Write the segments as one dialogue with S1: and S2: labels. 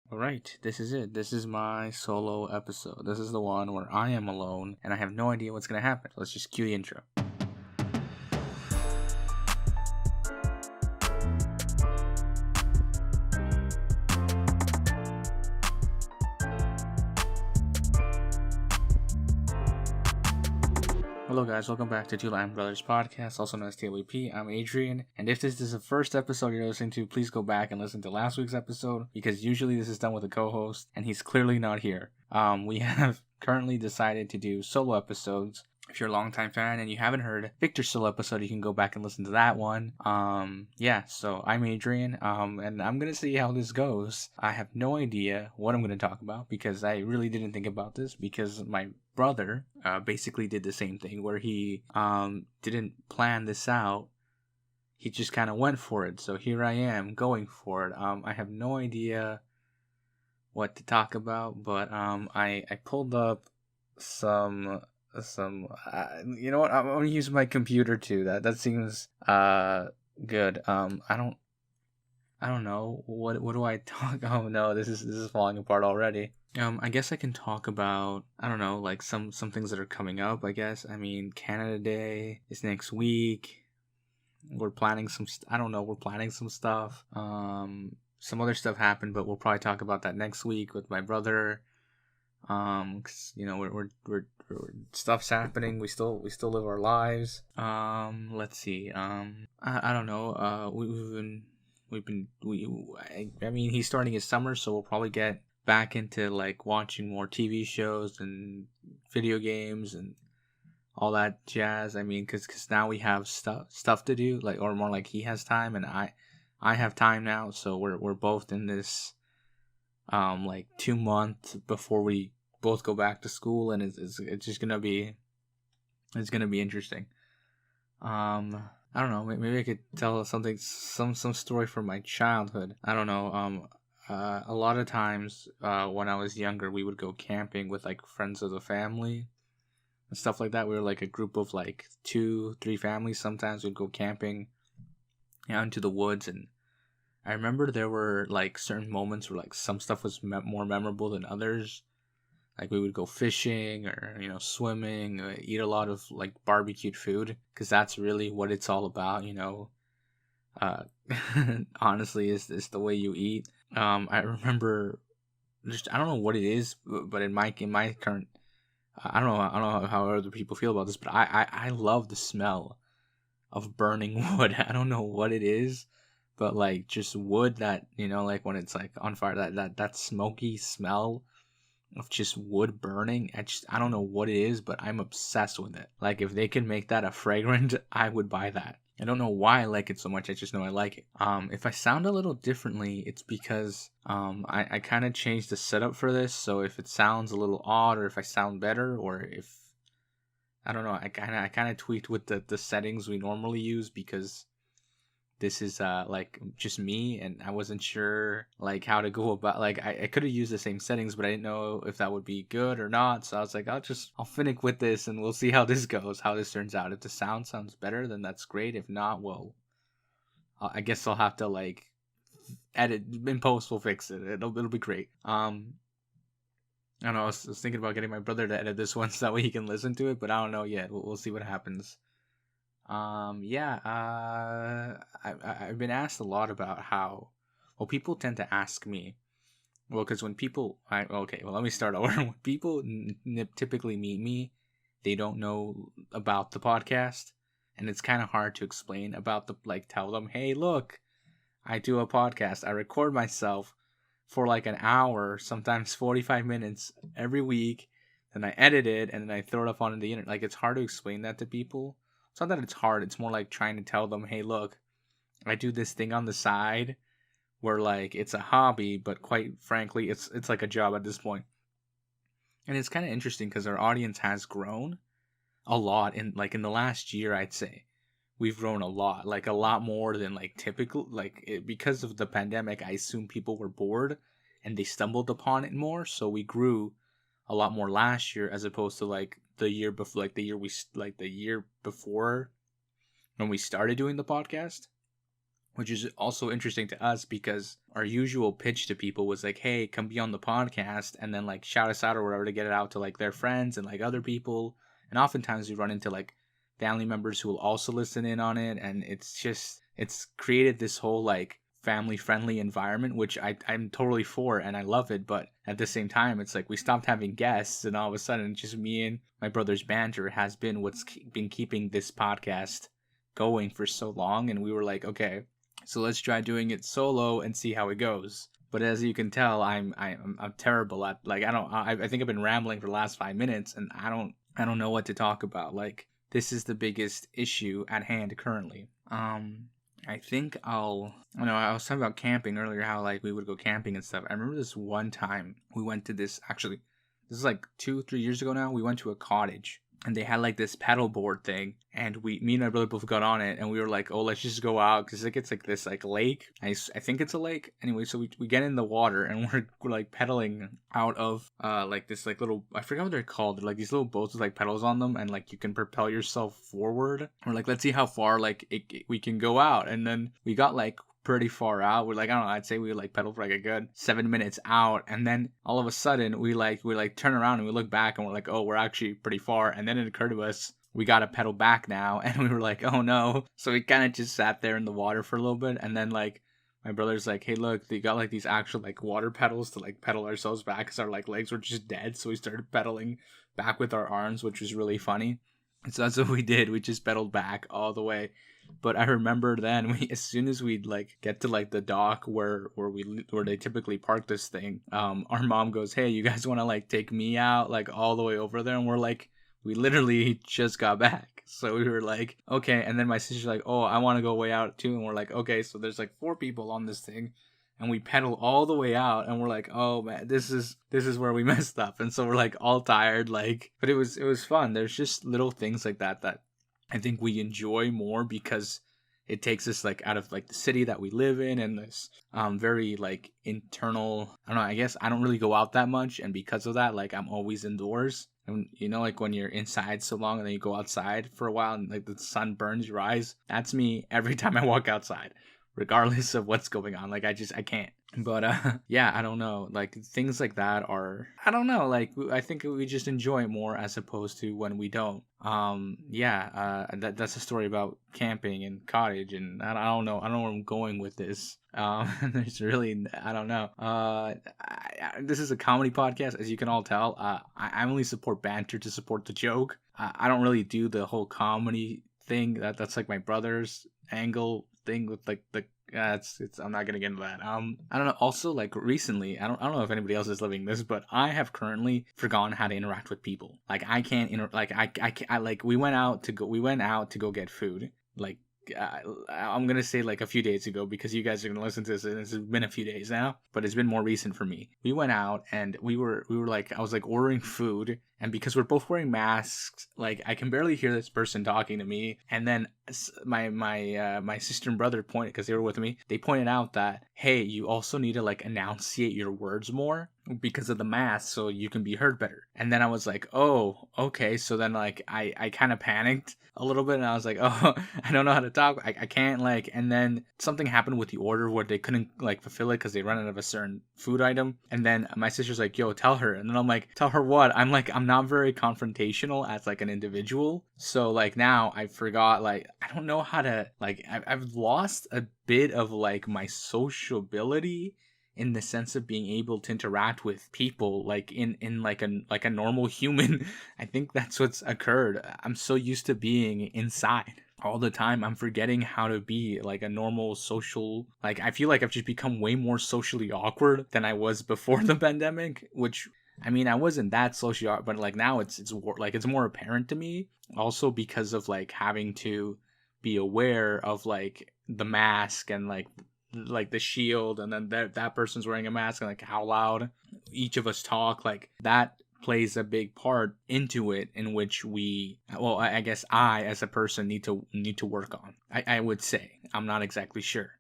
S1: Alright, this is it. This is my solo episode. This is the one where I am alone and I have no idea what's gonna happen. Let's just cue the intro. Hello guys, welcome back to T.L.B.P Brothers Podcast, also known as T.L.B.P. I'm Adrian, and if this is the first episode you're listening to, please go back and listen to last week's episode, because usually this is done with a co-host, and he's clearly not here. We have currently decided to do solo episodes. If you're a longtime fan and you haven't heard Victor's solo episode, you can go back and listen to that one. So I'm Adrian, and I'm gonna see how this goes. I have no idea what I'm gonna talk about because I really didn't think about this because my brother basically did the same thing where he didn't plan this out. He just kind of went for it. So here I am going for it. I have no idea what to talk about, but I pulled up some you know what, I'm gonna use my computer too. That seems good. I don't know what do I talk. Oh no, this is falling apart already. I guess I can talk about, I don't know, like some things that are coming up. I guess, I mean, Canada Day is next week. We're planning some we're planning some stuff. Some other stuff happened, but we'll probably talk about that next week with my brother. 'Cause, you know, we're stuff's happening. We still live our lives. Let's see. I don't know. I mean, he's starting his summer, so we'll probably get back into like watching more TV shows and video games and all that jazz. I mean, cause now we have stuff to do, like, or more like he has time and I have time now. So we're both in this like 2 months before we both go back to school, and it's just gonna be interesting. I don't know, maybe I could tell some story from my childhood. I don't know. A lot of times when I was younger, we would go camping with like friends of the family and stuff like that. We were like a group of like 2-3 families. Sometimes we'd go camping out into the woods, and I remember there were like certain moments where like some stuff was more memorable than others. Like we would go fishing or, you know, swimming, eat a lot of like barbecued food, because that's really what it's all about, you know. Honestly, is the way you eat. I remember, I don't know what it is, but in my current, I don't know how other people feel about this, but I love the smell of burning wood. I don't know what it is, but like just wood that, you know, like when it's like on fire, that smoky smell of just wood burning. I don't know what it is, but I'm obsessed with it. Like if they can make that a fragrant, I would buy that. I don't know why I like it so much. I just know I like it. If I sound a little differently, it's because I kind of changed the setup for this. So if it sounds a little odd, or if I sound better, or if I don't know, I kind of tweaked with the settings we normally use, because this is like just me, and I wasn't sure like how to go about, like I could have used the same settings, but I didn't know if that would be good or not. So I was like, I'll finish with this and we'll see how this goes, how this turns out. If the sound sounds better, then that's great. If not, well, I guess I'll have to like edit in post. We'll fix it. It'll be great. I don't know. I was thinking about getting my brother to edit this one so that way he can listen to it, but I don't know yet. We'll see what happens. I've been asked a lot about how, well, people tend to ask me, well, because when people, let me start over. When people typically meet me, they don't know about the podcast, and it's kind of hard to explain about tell them, hey, look, I do a podcast. I record myself for like an hour, sometimes 45 minutes every week, then I edit it, and then I throw it up on the internet. Like, it's hard to explain that to people. It's not that it's hard, it's more like trying to tell them, hey, look, I do this thing on the side where like it's a hobby, but quite frankly, it's like a job at this point. And it's kind of interesting because our audience has grown a lot in the last year. I'd say we've grown a lot, like a lot more than like typical, because of the pandemic. I assume people were bored and they stumbled upon it more, so we grew a lot more last year as opposed to like the year before, like the year before when we started doing the podcast. which is also interesting to us because our usual pitch to people was like, hey, come be on the podcast and then like shout us out or whatever to get it out to like their friends and like other people. And oftentimes we run into like family members who will also listen in on it. And it's created this whole like family friendly environment, which I'm totally for and I love it. But at the same time, it's like we stopped having guests and all of a sudden just me and my brother's banter has been what's been keeping this podcast going for so long. And we were like, okay, so let's try doing it solo and see how it goes. But as you can tell, I'm terrible at like I think I've been rambling for the last 5 minutes and I don't know what to talk about. Like this is the biggest issue at hand currently. I think I was talking about camping earlier, how like we would go camping and stuff. I remember this one time we went to this is like 2-3 years ago now. We went to a cottage and they had like this pedal board thing, and me and my brother both got on it, and we were like, oh, let's just go out because like it's like this like lake. I think it's a lake anyway. So we get in the water and we're like pedaling out of like this like little, I forgot what they're called. They're like these little boats with like pedals on them, and like you can propel yourself forward. We're like, let's see how far like we can go out, and then we got like pretty far out. We're like, I don't know, I'd say we like pedaled for like a good 7 minutes out, and then all of a sudden we turn around and we look back and we're like, oh, we're actually pretty far. And then it occurred to us we gotta pedal back now, and we were like, oh no. So we kind of just sat there in the water for a little bit, and then like my brother's like, hey, look, they got like these actual like water pedals to like pedal ourselves back because our like legs were just dead. So we started pedaling back with our arms, which was really funny. And so that's what we did. We just pedaled back all the way. But I remember then as soon as we'd like get to like the dock where they typically park this thing, our mom goes, hey, you guys want to like take me out like all the way over there? And we're like, we literally just got back. So we were like, okay. And then my sister's like, oh, I want to go way out too. And we're like, okay. So there's like 4 people on this thing, and we pedal all the way out, and we're like, oh man, this is where we messed up. And so we're like all tired, like, but it was fun. There's just little things like that I think we enjoy more because it takes us like out of like the city that we live in, and this very like internal, I don't know, I guess I don't really go out that much, and because of that, like I'm always indoors. And you know, like when you're inside so long and then you go outside for a while and like the sun burns your eyes, that's me every time I walk outside, regardless of what's going on. Like I can't. But yeah, I don't know, like things like that are, I don't know, like I think we just enjoy it more as opposed to when we don't. That's a story about camping and cottage, and I don't know where I'm going with this. There's really, I don't know. This is a comedy podcast, as you can all tell. I only support banter to support the joke. I don't really do the whole comedy thing. That's like my brother's angle thing with like the it's I'm not gonna get into that. I don't know. Also, like recently, I don't know if anybody else is living this, but I have currently forgotten how to interact with people. Like I can't I like we went out to go get food. Like I'm gonna say like a few days ago because you guys are gonna listen to this, and it's been a few days now, but it's been more recent for me. We went out and we were like, I was like ordering food, and because we're both wearing masks, like I can barely hear this person talking to me. And then my sister and brother pointed, because they were with me, they pointed out that, hey, you also need to like enunciate your words more because of the mask so you can be heard better. And then I was like, oh, okay. So then like I kind of panicked a little bit, and I was like, oh, I don't know how to talk. I can't like, and then something happened with the order where they couldn't like fulfill it because they ran out of a certain food item. And then my sister's like, yo, tell her. And then I'm like, tell her what? I'm not very confrontational as like an individual. So like now I forgot, like I don't know how to, like I've lost a bit of like my sociability in the sense of being able to interact with people like in like a normal human. I think that's what's occurred. I'm so used to being inside all the time, I'm forgetting how to be like a normal social, like I feel like I've just become way more socially awkward than I was before the pandemic, which I mean, I wasn't that socially awkward, but like now it's like it's more apparent to me, also because of like having to be aware of like the mask and like the shield, and then that person's wearing a mask, and like how loud each of us talk, like that plays a big part into it, in which I guess I as a person need to work on. I would say. I'm not exactly sure.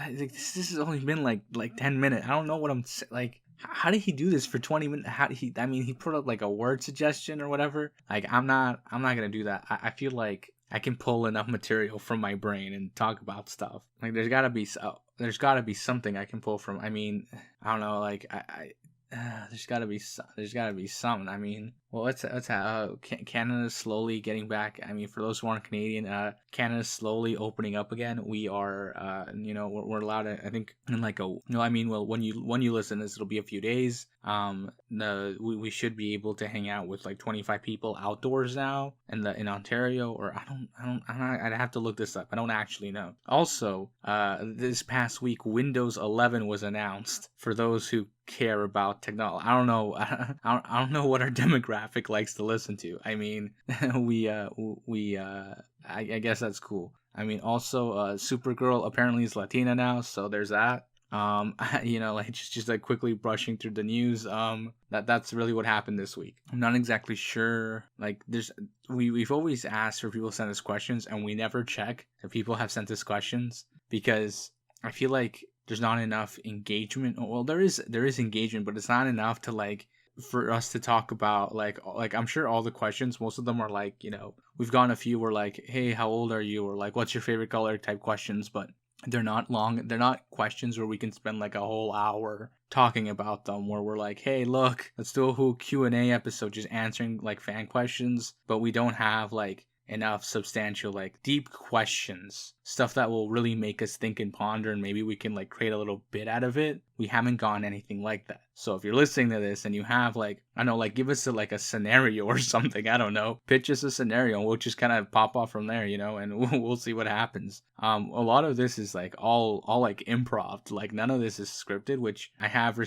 S1: This has only been like 10 minutes. I don't know what I'm like. How did he do this for 20 minutes? He put up like a word suggestion or whatever. Like I'm not gonna do that. I feel like I can pull enough material from my brain and talk about stuff. Like there's gotta be something I can pull from. I mean, I don't know. Like there's gotta be something. I mean, well, Canada's slowly getting back. I mean, for those who aren't Canadian, Canada's slowly opening up again. We are, we're allowed to. I think in like when you listen to this, it'll be a few days. We should be able to hang out with like 25 people outdoors now in Ontario, or I'd have to look this up. I don't actually know. Also, this past week, Windows 11 was announced for those who care about technology. I don't know. I don't know what our demographic likes to listen to. I mean, I guess that's cool. I mean, also, Supergirl apparently is Latina now, so there's that. Like just like quickly brushing through the news. That's really what happened this week. I'm not exactly sure. Like, we've always asked for people to send us questions, and we never check if people have sent us questions because I feel like there's not enough engagement. Well, there is engagement, but it's not enough to like for us to talk about like I'm sure all the questions, most of them are like, we've gotten a few where like, hey, how old are you, or like what's your favorite color type questions, but they're not questions where we can spend like a whole hour talking about them, where we're like, hey, look, let's do a whole Q&A episode just answering like fan questions, but we don't have like enough substantial like deep questions, stuff that will really make us think and ponder, and maybe we can like create a little bit out of it. We haven't gotten anything like that. So if you're listening to this and you have like, I don't know, like give us a scenario or something, I don't know, pitch us a scenario and we'll just kind of pop off from there, and we'll see what happens. A lot of this is like all like improv, like none of this is scripted, which I have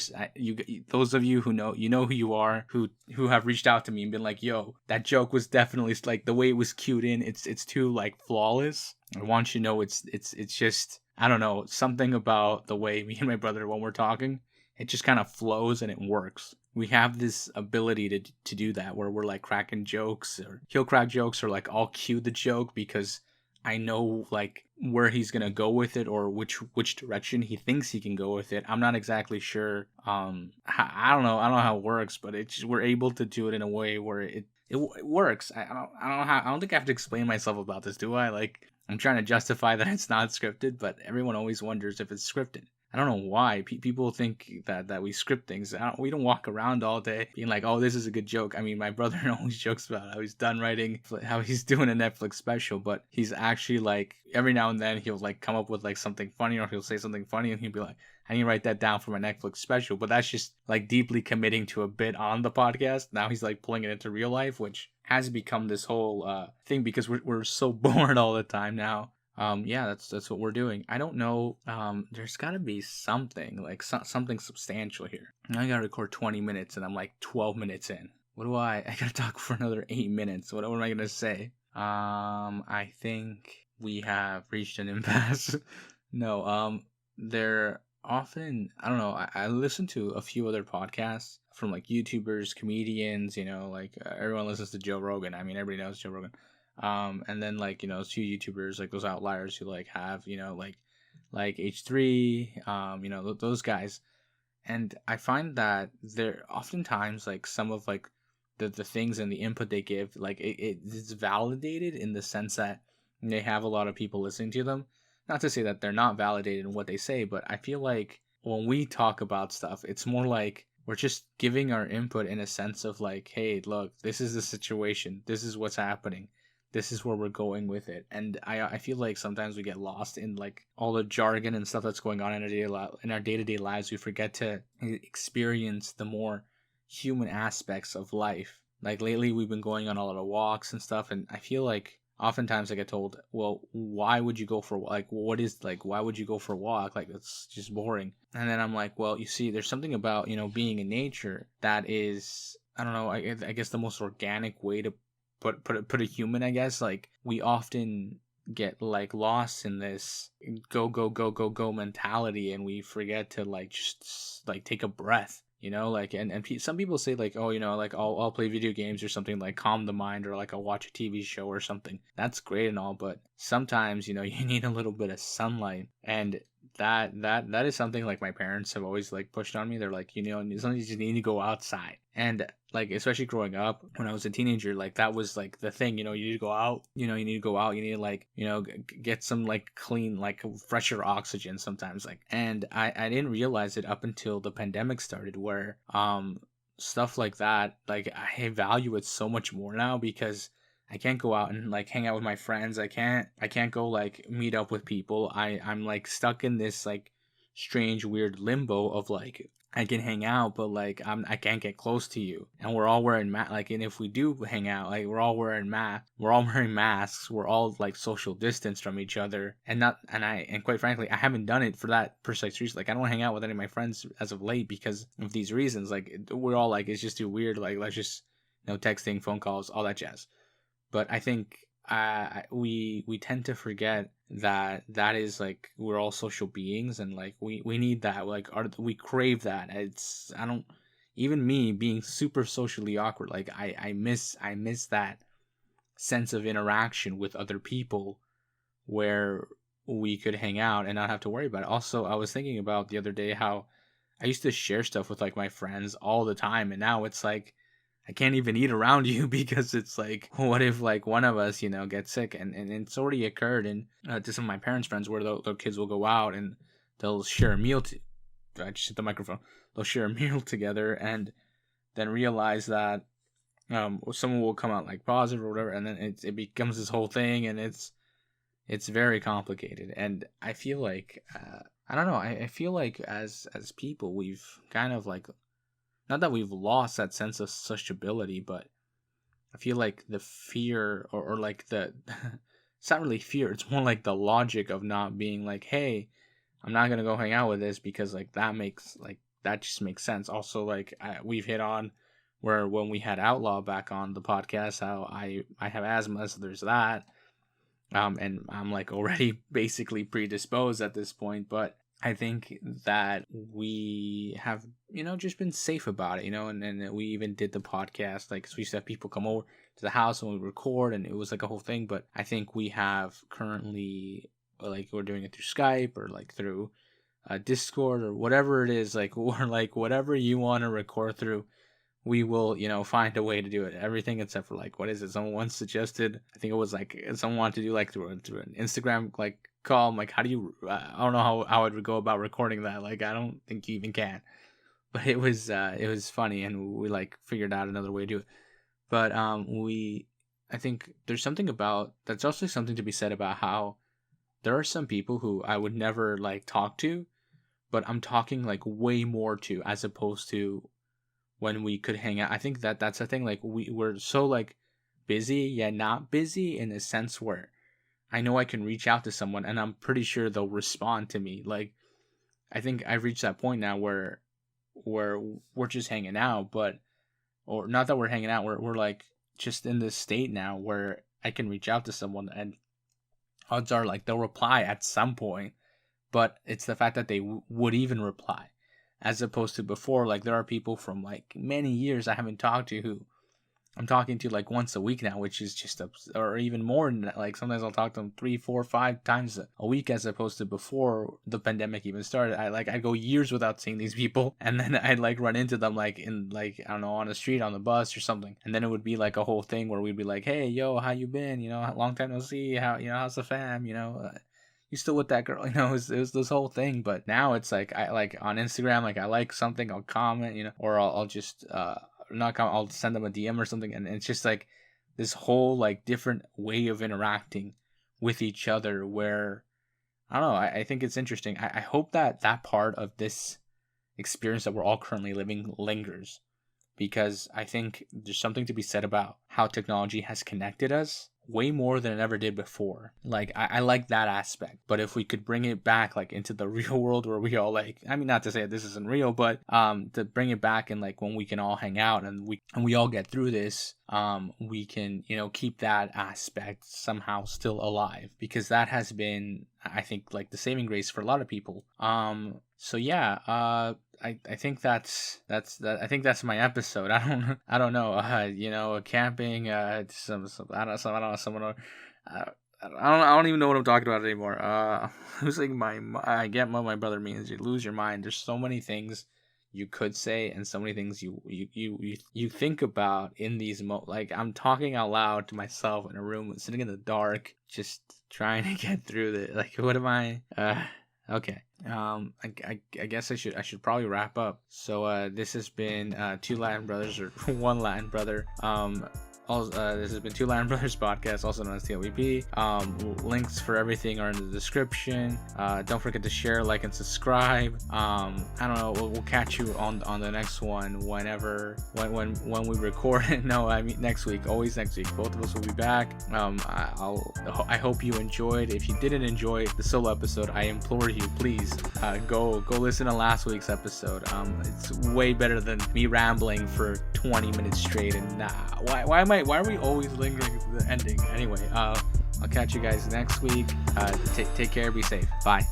S1: those of you who know who you are, who have reached out to me and been like, yo, that joke was definitely like the way it was cued in, it's too like flawless. I want you to know it's just, I don't know, something about the way me and my brother, when we're talking, it just kind of flows and it works. We have this ability to do that, where we're like cracking jokes, or he'll crack jokes, or like I'll cue the joke because I know like where he's gonna go with it, or which direction he thinks he can go with it. I'm not exactly sure. I don't know how it works, but we're able to do it in a way where it works. I don't think I have to explain myself about this, do I? Like, I'm trying to justify that it's not scripted, but everyone always wonders if it's scripted. I don't know why people think that we script things. We don't walk around all day being like, oh, this is a good joke. I mean, my brother always jokes about how he's done writing, how he's doing a Netflix special, but he's actually like, every now and then he'll like come up with like something funny, or he'll say something funny and he'll be like, I need to write that down for my Netflix special. But that's just like deeply committing to a bit on the podcast. Now he's like pulling it into real life, which has become this whole thing because we're so bored all the time now. That's what we're doing. I don't know. There's got to be something like something substantial here. I gotta record 20 minutes and I'm like 12 minutes in. What do I gotta talk for another 8 minutes. What am I gonna say? I think we have reached an impasse. No, they're often, I don't know. I listen to a few other podcasts from like YouTubers, comedians, like everyone listens to Joe Rogan. I mean, everybody knows Joe Rogan. And then like, a few YouTubers, like those outliers who like have, like H3, those guys. And I find that they're oftentimes like some of like the things and the input they give, like it's validated in the sense that they have a lot of people listening to them. Not to say that they're not validated in what they say, but I feel like when we talk about stuff, it's more like we're just giving our input in a sense of like, hey, look, this is the situation. This is what's happening. This is where we're going with it. And I feel like sometimes we get lost in like all the jargon and stuff that's going on in our day-to-day lives. We forget to experience the more human aspects of life. Like lately we've been going on a lot of walks and stuff, and I feel like oftentimes I get told, well, why would you go for why would you go for a walk? Like, it's just boring. And then I'm like, well, you see, there's something about, being in nature that is, I don't know, I guess the most organic way to put a human, I guess. Like, we often get like lost in this go mentality, and we forget to like just like take a breath. Some people say like, oh, like I'll play video games or something, like calm the mind, or like I'll watch a TV show or something. That's great and all, but sometimes, you need a little bit of sunlight. And that is something like my parents have always like pushed on me. They're like, sometimes you just need to go outside. And like, especially growing up when I was a teenager, like that was like the thing, you need to go out, you need to go out, you need to like, get some like clean, like fresher oxygen sometimes. Like, and I didn't realize it up until the pandemic started, where stuff like that, like I value it so much more now, because I can't go out and like hang out with my friends. I can't go like meet up with people. I'm like stuck in this like strange weird limbo of like, I can hang out, but like I can't get close to you. And we're all wearing like, and if we do hang out, like we're all wearing masks. We're all like social distance from each other. And quite frankly, I haven't done it for that precise reason. Like I don't hang out with any of my friends as of late because of these reasons. Like we're all like, it's just too weird. Like let's just texting, phone calls, all that jazz. But I think we tend to forget that is like, we're all social beings, and like we need that, like we crave that. I don't, even me being super socially awkward, like I miss that sense of interaction with other people where we could hang out and not have to worry about it. Also, I was thinking about the other day how I used to share stuff with like my friends all the time, and now it's like I can't even eat around you because it's like, what if like one of us, gets sick? And it's already occurred to some of my parents' friends, where their kids will go out and they'll share a meal. I just hit the microphone. They'll share a meal together and then realize that someone will come out like positive or whatever, and then it becomes this whole thing, and it's very complicated. And I feel like I don't know. I feel like as people, we've kind of like, not that we've lost that sense of sociability, but I feel like the fear, or like the it's not really fear, it's more like the logic of not being like, hey, I'm not gonna go hang out with this because like that just makes sense. Also, like we've hit on where when we had Outlaw back on the podcast, how I have asthma, so there's that. And I'm like already basically predisposed at this point, but I think that we have, just been safe about it, and we even did the podcast, like, so we used to have people come over to the house and we record, and it was like a whole thing. But I think we have currently, like, we're doing it through Skype or like through Discord or whatever it is, like, or like whatever you want to record through, we will, find a way to do it. Everything except for like, what is it? Someone once suggested, I think it was like, someone wanted to do like through an Instagram like call. I'm like, how do you? I don't know how I'd go about recording that. Like, I don't think you even can. But it was funny, and we like figured out another way to do it. But I think there's something about that's also something to be said about how there are some people who I would never like talk to, but I'm talking like way more to, as opposed to when we could hang out. I think that's the thing. Like we're so like busy yet not busy, in a sense where I know I can reach out to someone and I'm pretty sure they'll respond to me. Like I think I've reached that point now where we're just hanging out, but or not that we're hanging out, we're like just in this state now where I can reach out to someone and odds are like they'll reply at some point, but it's the fact that they would even reply, as opposed to before. Like there are people from like many years I haven't talked to who I'm talking to like once a week now, which is just or even more than that. Like sometimes I'll talk to them 3, 4, 5 times a week, as opposed to before the pandemic even started. I'd go years without seeing these people, and then I'd like run into them like in like, I don't know, on the street, on the bus or something, and then it would be like a whole thing where we'd be like, hey yo, how you been? Long time no see. How how's the fam? You still with that girl? It was this whole thing. But now it's like I like on Instagram, like I like something, I'll comment, or I'll just not comment, I'll send them a DM or something, and it's just like this whole like different way of interacting with each other. Where I don't know, I think it's interesting. I hope that part of this experience that we're all currently living lingers, because I think there's something to be said about how technology has connected us way more than it ever did before. Like I like that aspect, but if we could bring it back like into the real world where we all like, I mean, not to say that this isn't real, but to bring it back, and like when we can all hang out and we all get through this, we can keep that aspect somehow still alive, because that has been, I think, like the saving grace for a lot of people. So yeah, I think that's I think that's my episode. I don't know. Camping. Some I don't know. Someone. I don't even know what I'm talking about anymore. Losing I get what my brother means. You lose your mind. There's so many things you could say, and so many things you think about in these like I'm talking out loud to myself in a room, sitting in the dark, just trying to get through it. Like, what am I? Okay. I guess I should probably wrap up. So this has been two Latin brothers, or one Latin brother. This has been Two Latin Brothers Podcast, also known as T.L.B.P. Links for everything are in the description. Don't forget to share, like, and subscribe. I don't know. We'll catch you on the next one when we record it. No, I mean next week. Always next week. Both of us will be back. I hope you enjoyed. If you didn't enjoy the solo episode, I implore you, please go listen to last week's episode. It's way better than me rambling for 20 minutes straight. And why are we always lingering to the ending? Anyway, I'll catch you guys next week. Take care. Be safe. Bye.